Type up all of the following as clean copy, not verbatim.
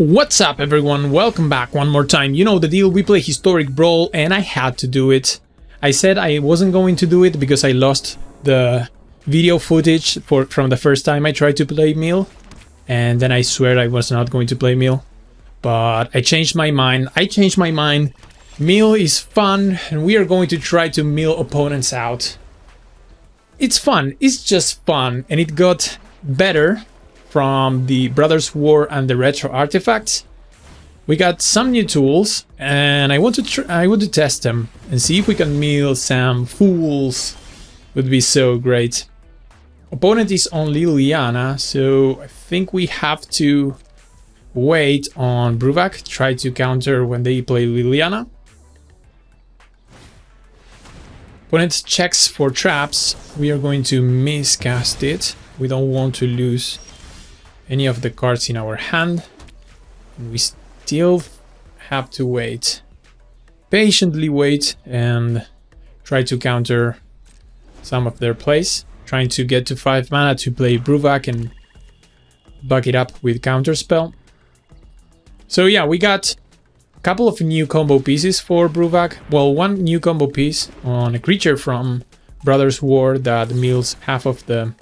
What's up everyone, welcome back one more time. You know the deal, we play Historic Brawl and I had to do it. I said I wasn't going to do it because I lost the video footage from the first time I tried to play Meal. And then I swear I was not going to play Meal. But I changed my mind. Meal is fun and we are going to try to meal opponents out. It's fun, it's just fun, and it got better from the Brothers War and the retro artifacts. We got some new tools and I want to test them and see if we can meal some fools. Would be so great. Opponent is on Liliana, so I think we have to wait on Bruvac, try to counter when they play Liliana. Opponent checks for traps. We are going to miscast it. We don't want to lose any of the cards in our hand. And we still have to wait. Patiently wait and try to counter some of their plays. Trying to get to 5 mana to play Bruvac and back it up with counterspell. So yeah, we got a couple of new combo pieces for Bruvac. Well, one new combo piece on a creature from Brothers War that mills half of the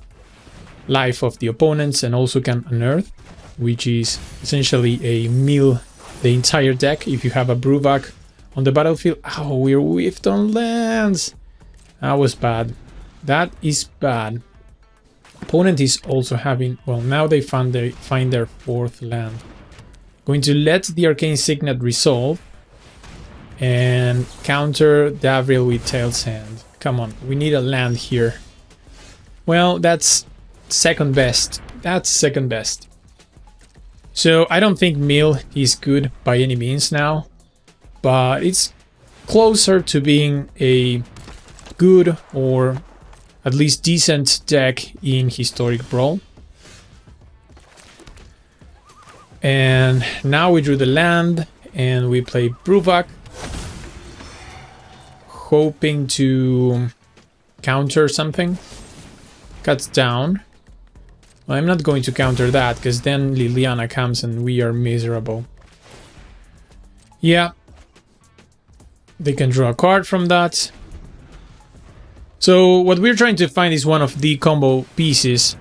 life of the opponents and also can unearth, which is essentially a mill the entire deck if you have a Bruvac on the battlefield. Oh, we're whiffed on lands. That was bad. That is bad. Opponent is also having, well, now they find their fourth land. Going to let the Arcane Signet resolve and counter Davriel with Tail's Hand. Come on, we need a land here. Well, that's second best. That's second best. So I don't think Mill is good by any means now, but it's closer to being a good or at least decent deck in Historic Brawl. And now we drew the land and we play Bruvac, hoping to counter something. Cuts down. Well, I'm not going to counter that because then Liliana comes and we are miserable. Yeah, they can draw a card from that. So what we're trying to find is one of the combo pieces.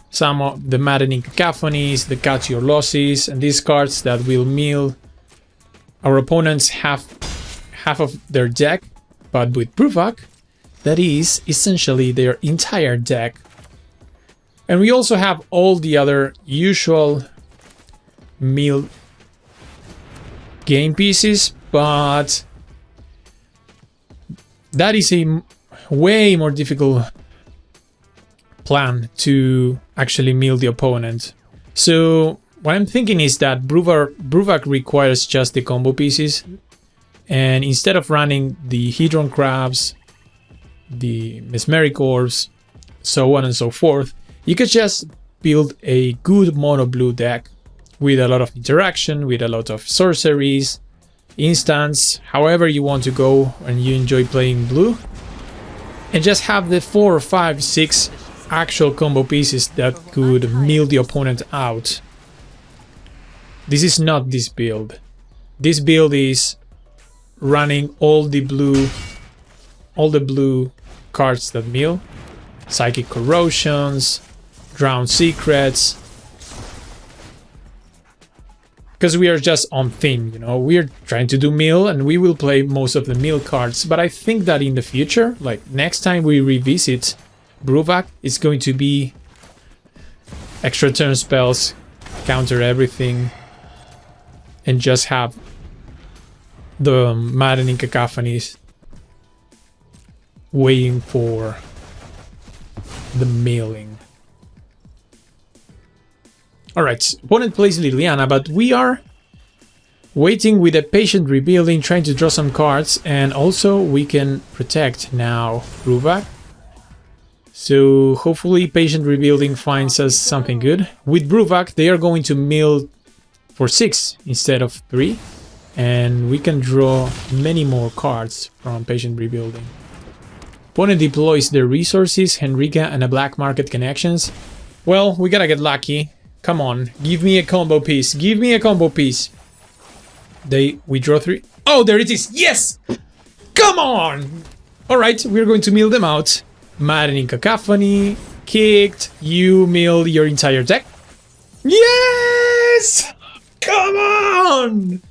Some of the Maddening Cacophonies, the Cut Your Losses, and these cards that will mill our opponents half of their deck. But with Bruvac, that is essentially their entire deck. And we also have all the other usual mill game pieces, but that is a way more difficult plan to actually mill the opponent. So what I'm thinking is that Bruvac requires just the combo pieces, and instead of running the Hedron Crabs, the Mesmeric Orbs, so on and so forth, you could just build a good mono blue deck with a lot of interaction, with a lot of sorceries, instants, however you want to go and you enjoy playing blue, and just have the 4 or 5, 6 actual combo pieces that could mill the opponent out. This is not this build. This build is running all the blue cards that mill. Psychic Corrosions, Drowned Secrets. Because we are just on theme, you know, we're trying to do mill and we will play most of the mill cards. But I think that in the future, like next time we revisit Bruvac, it's going to be extra turn spells, counter everything, and just have the Maddening Cacophonies waiting for the milling. Alright, opponent plays Liliana, but we are waiting with a Patient Rebuilding, trying to draw some cards, and also we can protect now Bruvac. So hopefully Patient Rebuilding finds us something good. With Bruvac, they are going to mill for 6 instead of 3, and we can draw many more cards from Patient Rebuilding. Opponent deploys their resources, Henrika and a black market connections. Well, we gotta get lucky. Come on, give me a combo piece. Give me a combo piece. We draw 3. Oh, there it is. Yes! Come on! Alright, we're going to mill them out. Maddening Cacophony. Kicked. You mill your entire deck. Yes! Come on!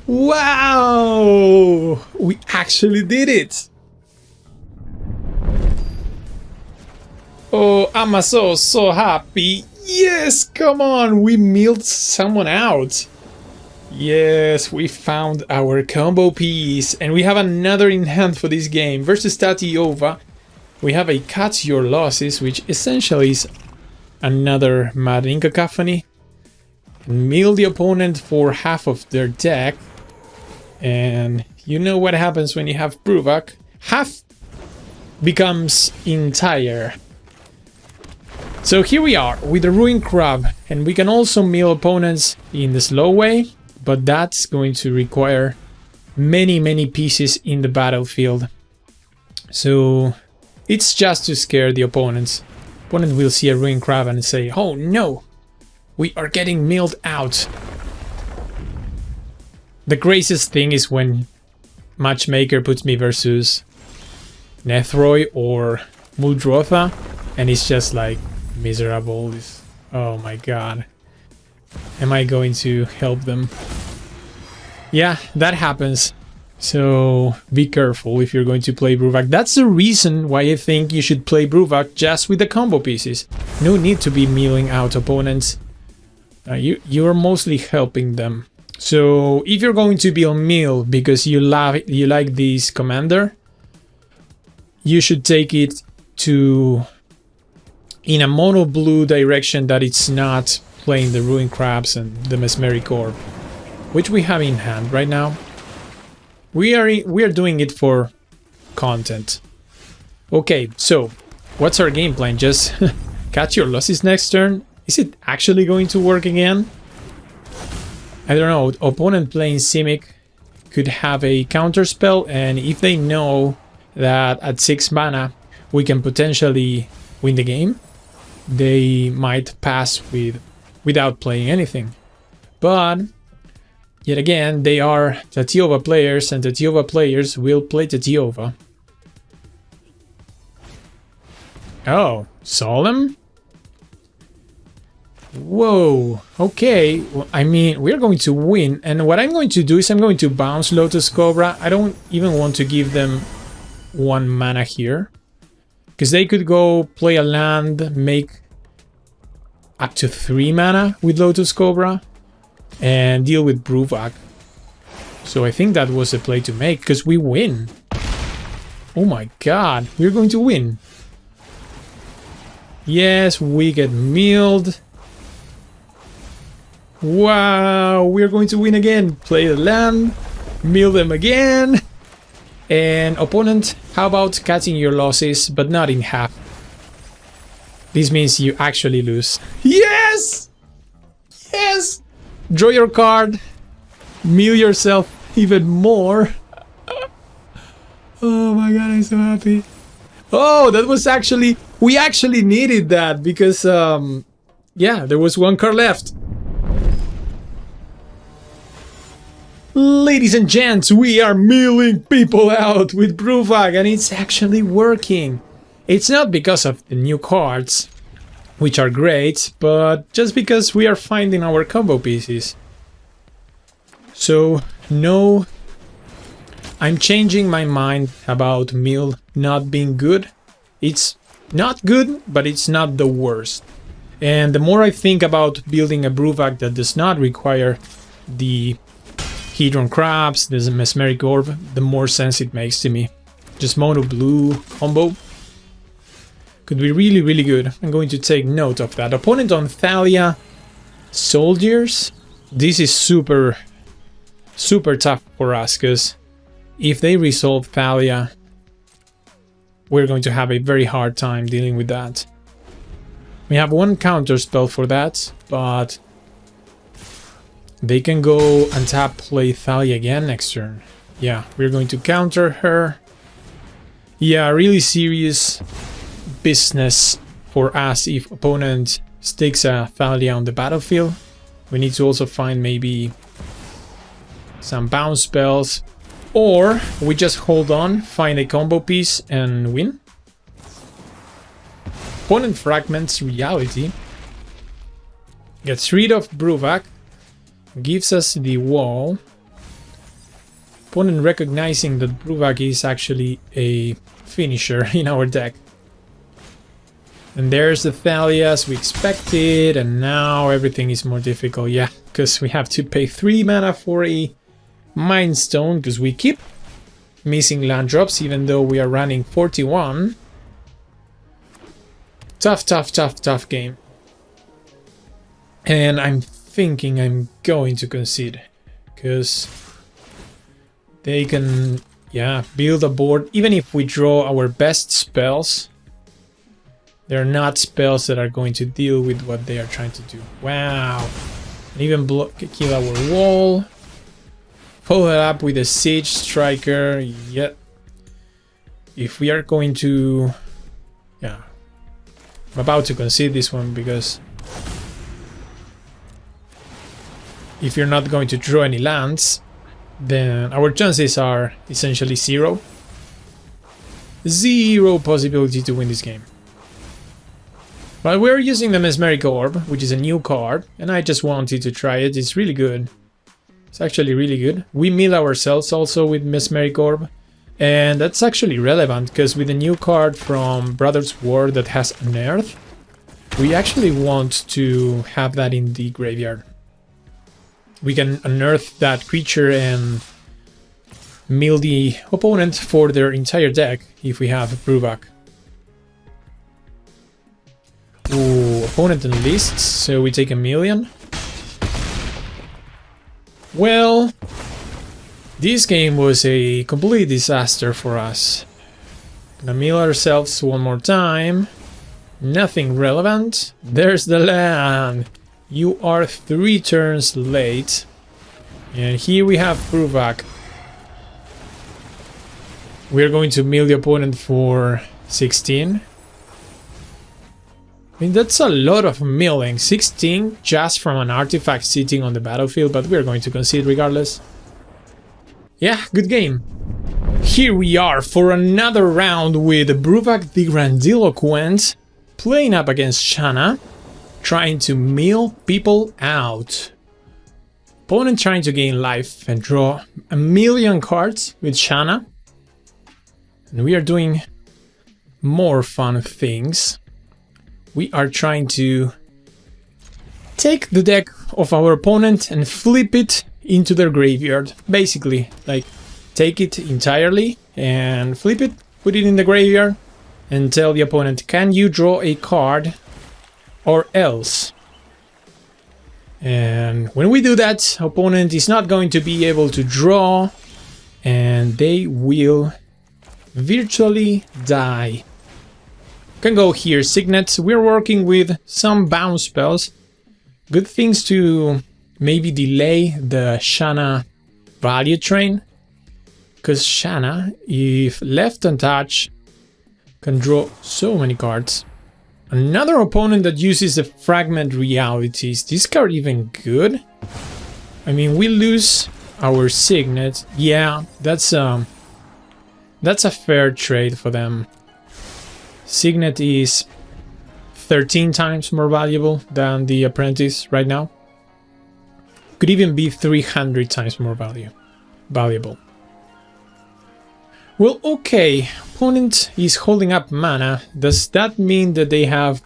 Wow! We actually did it! Oh, I'm so happy. Yes, come on, we milled someone out. Yes, we found our combo piece, and we have another in hand for this game. Versus Tatyova, we have a Cut Your Losses, which essentially is another Maddening Cacophony. Mill the opponent for half of their deck, and you know what happens when you have Bruvak. Half becomes entire. So here we are with the Ruined Crab, and we can also mill opponents in the slow way, but that's going to require many pieces in the battlefield. So it's just to scare the opponents. Opponent will see a Ruined Crab and say, oh no, we are getting milled out. The craziest thing is when Matchmaker puts me versus Nethroi or Muldrotha, and it's just like, miserable. Oh my god. Am I going to help them? Yeah, that happens. So be careful if you're going to play Bruvak. That's the reason why I think you should play Bruvak just with the combo pieces. No need to be milling out opponents. You're mostly helping them. So if you're going to be on mill because you like this commander, you should take it to in a mono blue direction that it's not playing the Ruined Crabs and the Mesmeric Orb, which we have in hand right now. We are doing it for content. Okay, so what's our game plan? Just Cut Your Losses next turn? Is it actually going to work again? I don't know. Opponent playing Simic could have a counter spell, and if they know that at 6 mana we can potentially win the game, they might pass without playing anything. But yet again, they are Tatyova players, and Tatyova players will play Tatyova. Oh, Solemn? Whoa, okay. Well, I mean, we're going to win, and what I'm going to do is I'm going to bounce Lotus Cobra. I don't even want to give them 1 mana here, because they could go play a land, make up to 3 mana with Lotus Cobra, and deal with Bruvak. So I think that was a play to make, because we win. Oh my god, we're going to win. Yes, we get milled. Wow, we're going to win again. Play the land, mill them again. And opponent, how about cutting your losses, but not in half? This means you actually lose. Yes! Yes! Draw your card. Mill yourself even more. Oh my god, I'm so happy. Oh, that was actually... We actually needed that because, yeah, there was 1 card left. Ladies and gents, we are milling people out with Bruvak, and it's actually working. It's not because of the new cards, which are great, but just because we are finding our combo pieces. So, no, I'm changing my mind about mill not being good. It's not good, but it's not the worst. And the more I think about building a Bruvak that does not require the Hedron Crabs, there's a Mesmeric Orb, the more sense it makes to me. Just mono blue combo could be really good. I'm going to take note of that. Opponent on Thalia Soldiers. This is super tough for us, because if they resolve Thalia, we're going to have a very hard time dealing with that. We have 1 counter spell for that, but they can go and tap play Thalia again next turn. Yeah, we're going to counter her. Yeah, really serious business for us if opponent sticks a Thalia on the battlefield. We need to also find maybe some bounce spells, or we just hold on, find a combo piece and win. Opponent fragments reality, gets rid of Bruvak, gives us the wall. Opponent recognizing that Bruvak is actually a finisher in our deck. And there's the Thalia as we expected, and now everything is more difficult. Yeah, because we have to pay 3 mana for a Mind Stone, because we keep missing land drops even though we are running 41. Tough game. And I'm thinking I'm going to concede, because they can, yeah, build a board. Even if we draw our best spells, they're not spells that are going to deal with what they are trying to do. Wow. And even kill our wall. Follow it up with a Siege Striker. Yeah. If we are going to... Yeah. I'm about to concede this one, because if you're not going to draw any lands, then our chances are essentially 0. 0 possibility to win this game. But we're using the Mesmeric Orb, which is a new card, and I just wanted to try it. It's really good. It's actually really good. We mill ourselves also with Mesmeric Orb, and that's actually relevant, because with a new card from Brothers War that has Unearth, we actually want to have that in the graveyard. We can unearth that creature and mill the opponent for their entire deck if we have Bruvak. Ooh, opponent enlists, so we take 1,000,000. Well, this game was a complete disaster for us. Gonna mill ourselves one more time. Nothing relevant. There's the land. You are 3 turns late. And here we have Bruvak. We're going to mill the opponent for 16. I mean, that's a lot of milling. 16 just from an artifact sitting on the battlefield, but we're going to concede regardless. Yeah, good game. Here we are for another round with Bruvak the Grandiloquent playing up against Shanna, trying to mill people out. Opponent trying to gain life and draw 1,000,000 cards with Shanna. And we are doing more fun things. We are trying to take the deck of our opponent and flip it into their graveyard. Basically, like, take it entirely and flip it, put it in the graveyard, and tell the opponent, can you draw a card or else? And when we do that, opponent is not going to be able to draw, and they will virtually die. Can go here, Signet. We're working with some bounce spells. Good things to maybe delay the Shanna value train. Because Shanna, if left untouched, can draw so many cards. Another opponent that uses the Fragment Realities. This card even good? I mean, we lose our Signet. Yeah, that's a fair trade for them. Signet is 13 times more valuable than the Apprentice right now. Could even be 300 times more valuable. Well, okay, opponent is holding up mana. Does that mean that they have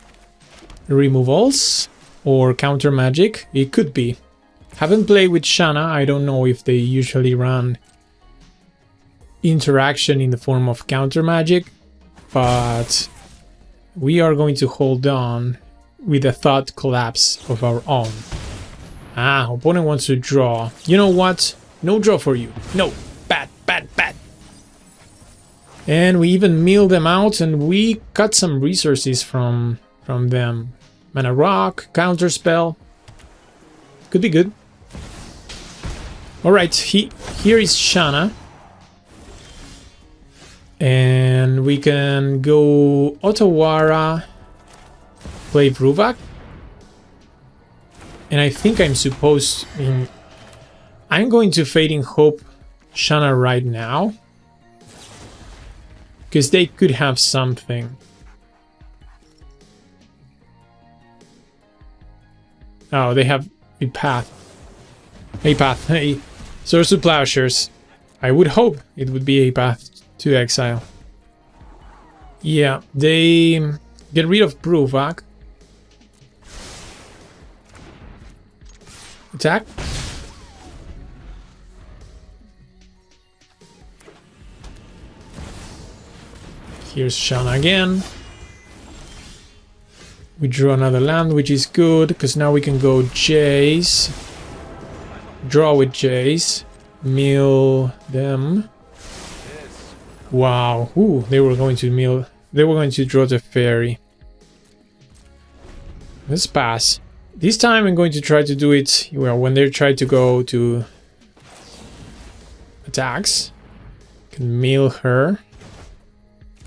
removals or counter magic? It could be. Haven't played with Shanna, I don't know if they usually run interaction in the form of counter magic, but we are going to hold on with a thought collapse of our own. Ah, opponent wants to draw. You know what? No draw for you. No. Bad. And we even mill them out, and we cut some resources from them. Mana Rock, counter spell. Could be good. Alright, here is Shanna. And we can go Otawara, play Bruvak. And I think I'm supposed... I'm going to Fading Hope Shanna right now. Because they could have something. Oh, they have a path. A path. A Source of Plowshares. I would hope it would be a path to exile. Yeah, they get rid of Bruvak. Attack. Here's Shanna again. We draw another land, which is good, because now we can go Jace. Draw with Jace. Mill them. Wow. Ooh, they were going to mill. They were going to draw the fairy. Let's pass. This time I'm going to try to do it when they try to go to attacks. Can mill her.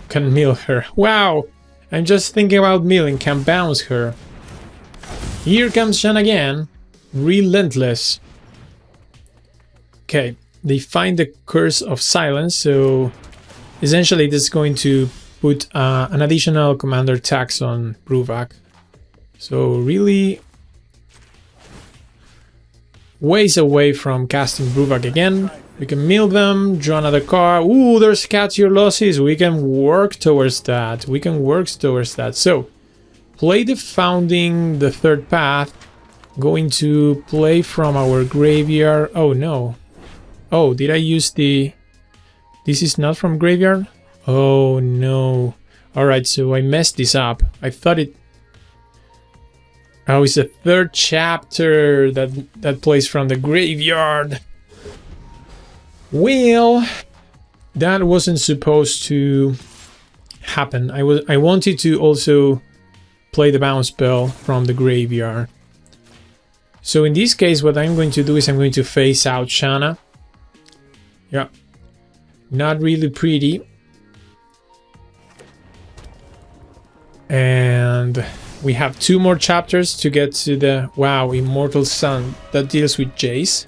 Can mill her. Wow! I'm just thinking about milling. Can bounce her. Here comes Shan again. Relentless. Okay. They find the Curse of Silence, so essentially this is going to put an additional commander tax on Bruvak. So really ways away from casting Bruvak again. We can mill them, draw another card. Ooh, there's Catch Your Losses. We can work towards that. We can work towards that. So, play the Founding, the third path. Going to play from our graveyard. Oh, no. Oh, did I use the... This is not from graveyard? Oh, no. Alright, so I messed this up. I thought it... Oh, it's the third chapter that plays from the graveyard. Well, that wasn't supposed to happen. I wanted to also play the bounce spell from the graveyard. So in this case, what I'm going to do is I'm going to phase out Shanna. Yeah, not really pretty. And we have 2 more chapters to get to the, wow, Immortal Sun that deals with Jace.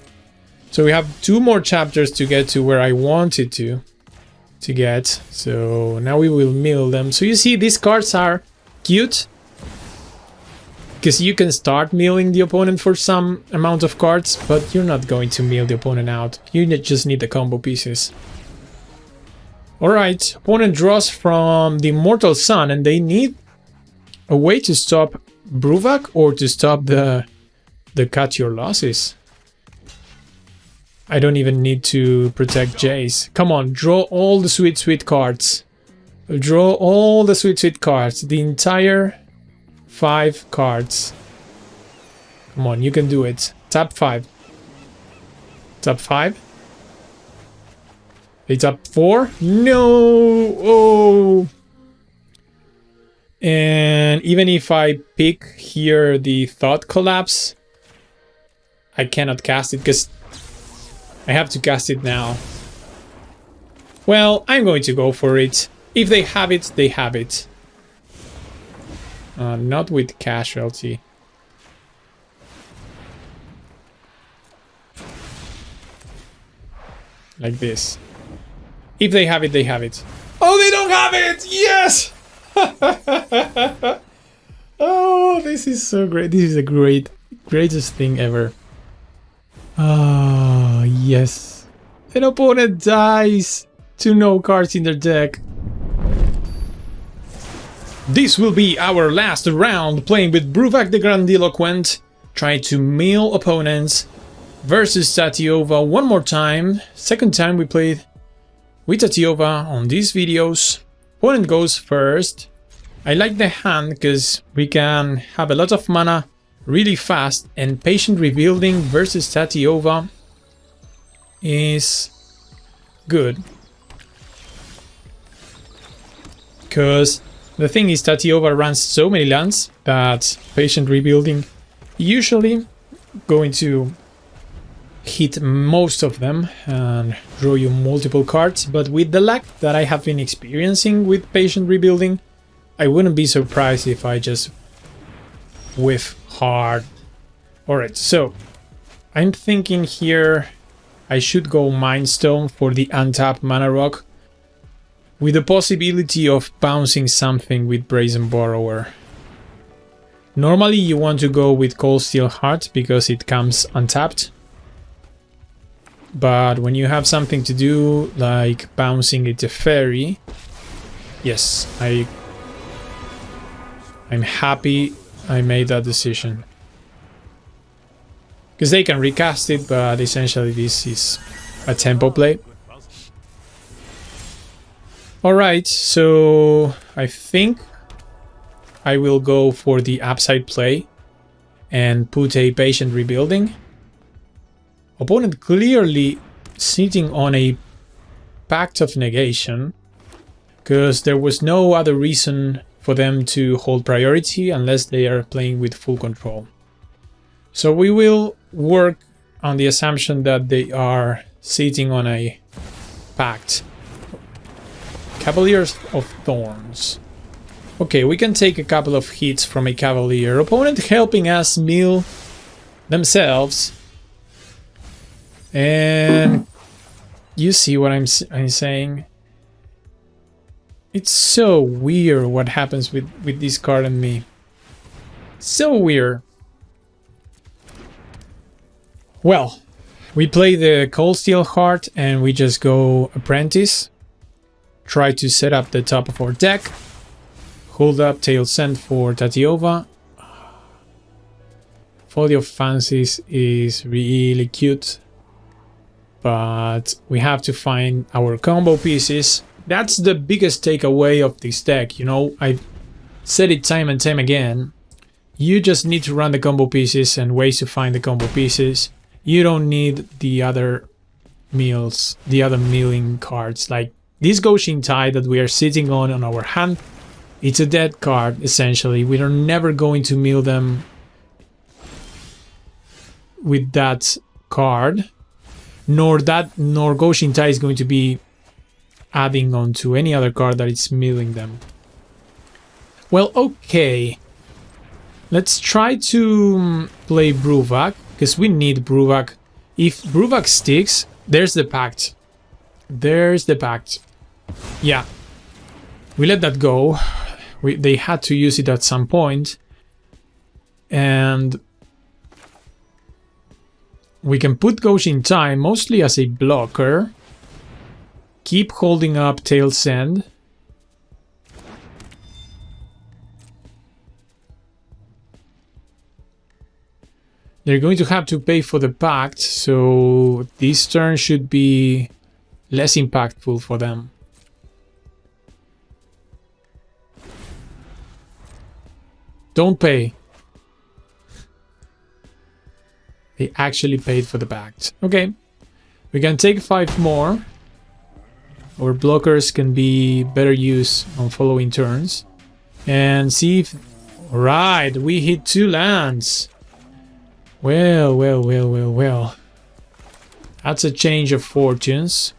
So we have 2 more chapters to get to where I wanted to get. So now we will mill them. So you see, these cards are cute. Because you can start milling the opponent for some amount of cards, but you're not going to mill the opponent out. You just need the combo pieces. Alright, opponent draws from the Immortal Sun, and they need a way to stop Bruvak or to stop the Cut Your Losses. I don't even need to protect Jace. Come on, draw all the sweet cards. Draw all the sweet cards. The entire 5 cards. Come on, you can do it. Tap 5. Tap 5. They tap 4. No! Oh! And even if I pick here the Thought Collapse, I cannot cast it because I have to cast it now. Well, I'm going to go for it. If they have it, they have it. Not with Casualty. Like this. If they have it, they have it. Oh, they don't have it! Yes! Oh, this is so great. This is the greatest thing ever. Ah, yes. An opponent dies to no cards in their deck. This will be our last round playing with Bruvak the Grandiloquent. Try to mill opponents versus Tatyova one more time. Second time we played with Tatyova on these videos. Opponent goes first. I like the hand because we can have a lot of mana really fast, and Patient Rebuilding versus Tatyova is good. Because the thing is, Tatyova runs so many lands that Patient Rebuilding usually going to hit most of them and draw you multiple cards. But with the luck that I have been experiencing with Patient Rebuilding, I wouldn't be surprised if I just whiff hard Alright, so I'm thinking here I should go Mind Stone for the untapped Mana Rock, with the possibility of bouncing something with Brazen Borrower. Normally you want to go with Cold Steel Heart because it comes untapped. But when you have something to do, like bouncing a Teferi, yes, I'm happy I made that decision. Because they can recast it, but essentially this is a tempo play. Alright, so I think I will go for the upside play and put a Patient Rebuilding. Opponent clearly sitting on a Pact of Negation, because there was no other reason for them to hold priority unless they are playing with full control. So we will work on the assumption that they are sitting on a Pact. Cavaliers of Thorns. Okay, we can take a couple of hits from a Cavalier. Opponent helping us mill themselves. And you see what I'm saying? It's so weird what happens with this card and me. So weird. Well, we play the Cold Steel Heart and we just go Apprentice. Try to set up the top of our deck. Hold up Tail Send for Tatiova. Folly of Fancies is really cute. But we have to find our combo pieces. That's the biggest takeaway of this deck, you know, I've said it time and time again. You just need to run the combo pieces and ways to find the combo pieces. You don't need the other mills, the other milling cards. Like this Goshin Tide that we are sitting on our hand, it's a dead card, essentially. We are never going to mill them with that card. Nor Goshin Tide is going to be adding on to any other card that is milling them. Well, okay. Let's try to play Bruvak, because we need Bruvak. If Bruvak sticks, there's the Pact. There's the Pact. Yeah. We let that go. They had to use it at some point. And we can put Goshin Tide mostly as a blocker. Keep holding up Tail Send. They're going to have to pay for the Pact, so this turn should be less impactful for them. Don't pay. They actually paid for the Pact. Okay, we can take 5 more. Our blockers can be better used on following turns. And see if... Alright, we hit 2 lands. Well. That's a change of fortunes.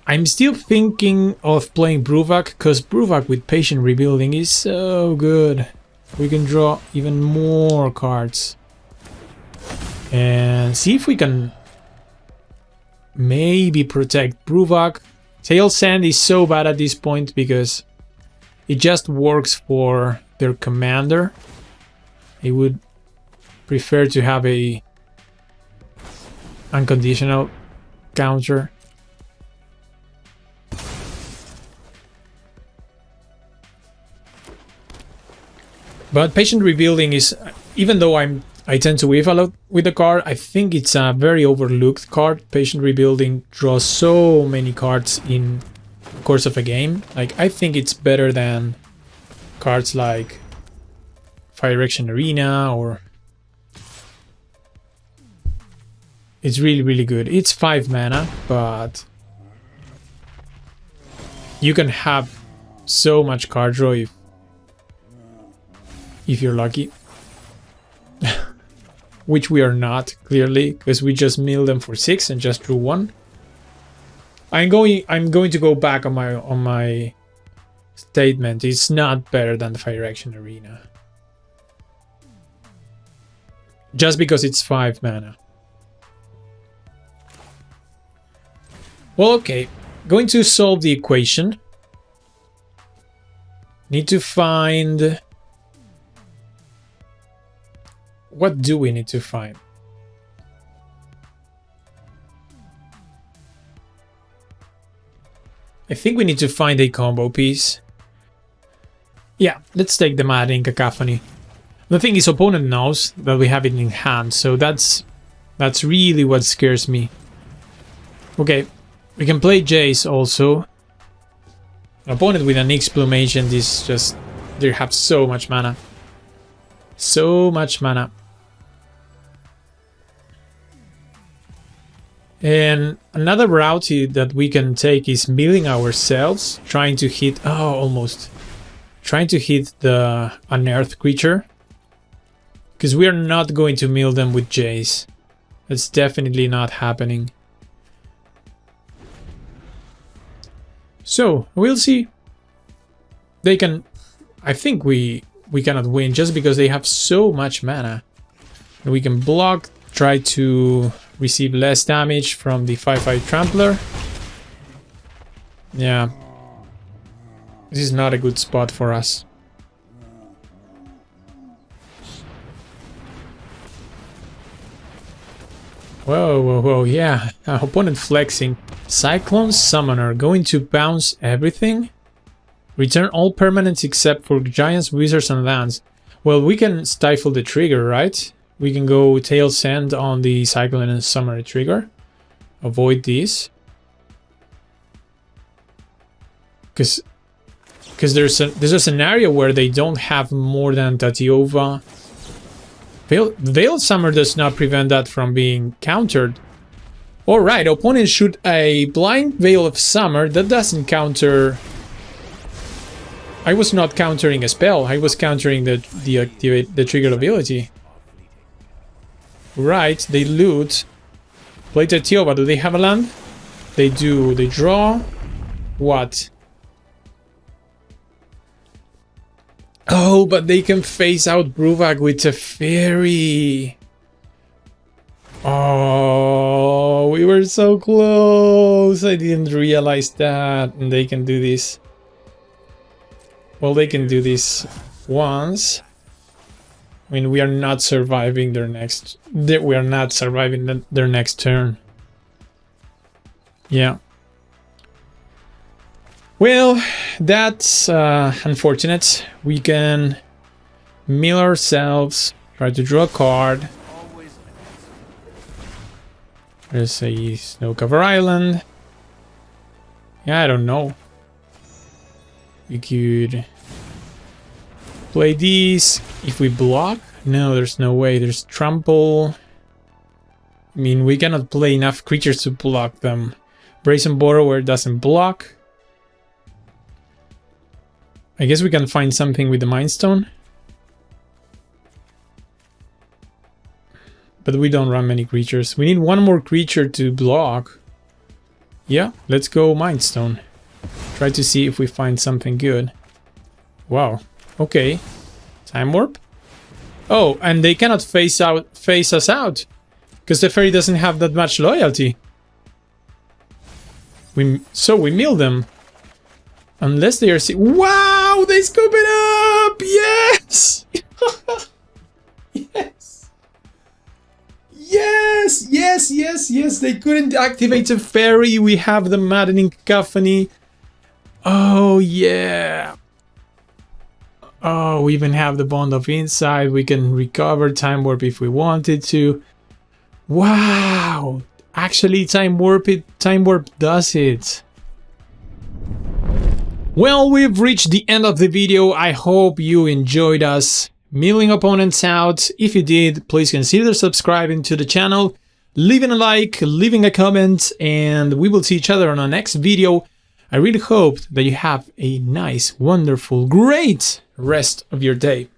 I'm still thinking of playing Bruvak, because Bruvak with Patient Rebuilding is so good. We can draw even more cards. And see if we can maybe protect Bruvak. Tail Sand is so bad at this point because it just works for their commander. I would prefer to have a unconditional counter. But Patient Rebuilding is, even though I tend to whiff a lot with the card, I think it's a very overlooked card. Patient Rebuilding draws so many cards in the course of a game. Like, I think it's better than cards like Phyrexian Arena, or... It's really good. It's 5 mana, but you can have so much card draw if you're lucky. Which we are not, clearly, because we just milled them for 6 and just drew 1. I'm going to go back on my statement. It's not better than the Phyrexian Arena. just because it's 5 mana. Well, okay. Going to solve the equation. Need to find... What do we need to find? I think we need to find a combo piece. Yeah, let's take the Maddening Cacophony. The thing is, opponent knows that we have it in hand, so that's really what scares me. Okay, we can play Jace also. An opponent with an Nyx-Plume Agent is just... They have so much mana. So much mana. And another route that we can take is milling ourselves, trying to hit... Oh, almost. Trying to hit the unearthed creature. Because we are not going to mill them with Jace. That's definitely not happening. So, we'll see. They can... I think we cannot win just because they have so much mana. And we can block, try to receive less damage from the 5/5 Trampler. Yeah. This is not a good spot for us. Whoa, whoa, whoa, yeah. Opponent flexing. Cyclone Summoner, going to bounce everything? Return all permanents except for giants, wizards, and lands. Well, we can stifle the trigger, right? We can go Tail Send on the Cyclone and Summoner trigger. Avoid this. Because there's a scenario where they don't have more than Tatiova. Veil Summer does not prevent that from being countered. Alright, opponent shoot a blind Veil of Summer. That doesn't counter... I was not countering a spell, I was countering the trigger ability. Right, they loot. Play Tatiova, do they have a land? They do, they draw. What? Oh, but they can phase out Bruvag with Teferi. Oh, we were so close. I didn't realize that. And they can do this. Well, they can do this once. I mean, we are not surviving their next... We are not surviving their next turn. Yeah. Well, that's unfortunate. We can mill ourselves, try to draw a card. There's a Snow Cover Island. Yeah, I don't know. We could play these. If we block? No, there's no way. There's Trample. I mean, we cannot play enough creatures to block them. Brazen Borrower doesn't block. I guess we can find something with the Mind Stone. But we don't run many creatures. We need one more creature to block. Yeah, let's go Mind Stone. Try to see if we find something good. Wow. Okay. Time Warp? Oh, and they cannot phase us out. Because the Teferi doesn't have that much loyalty. So we mill them. Unless they are... Wow! They scoop it up! Yes! Yes! Yes! Yes, yes, yes! They couldn't activate a Teferi. We have the Maddening Cacophony. Oh, yeah! Oh, we even have the Bond of Insight. We can recover Time Warp if we wanted to. Wow! Actually, Time Warp does it. Well, we've reached the end of the video. I hope you enjoyed us milling opponents out. If you did, please consider subscribing to the channel, leaving a like, leaving a comment, and we will see each other on our next video. I really hope that you have a nice, wonderful, great rest of your day.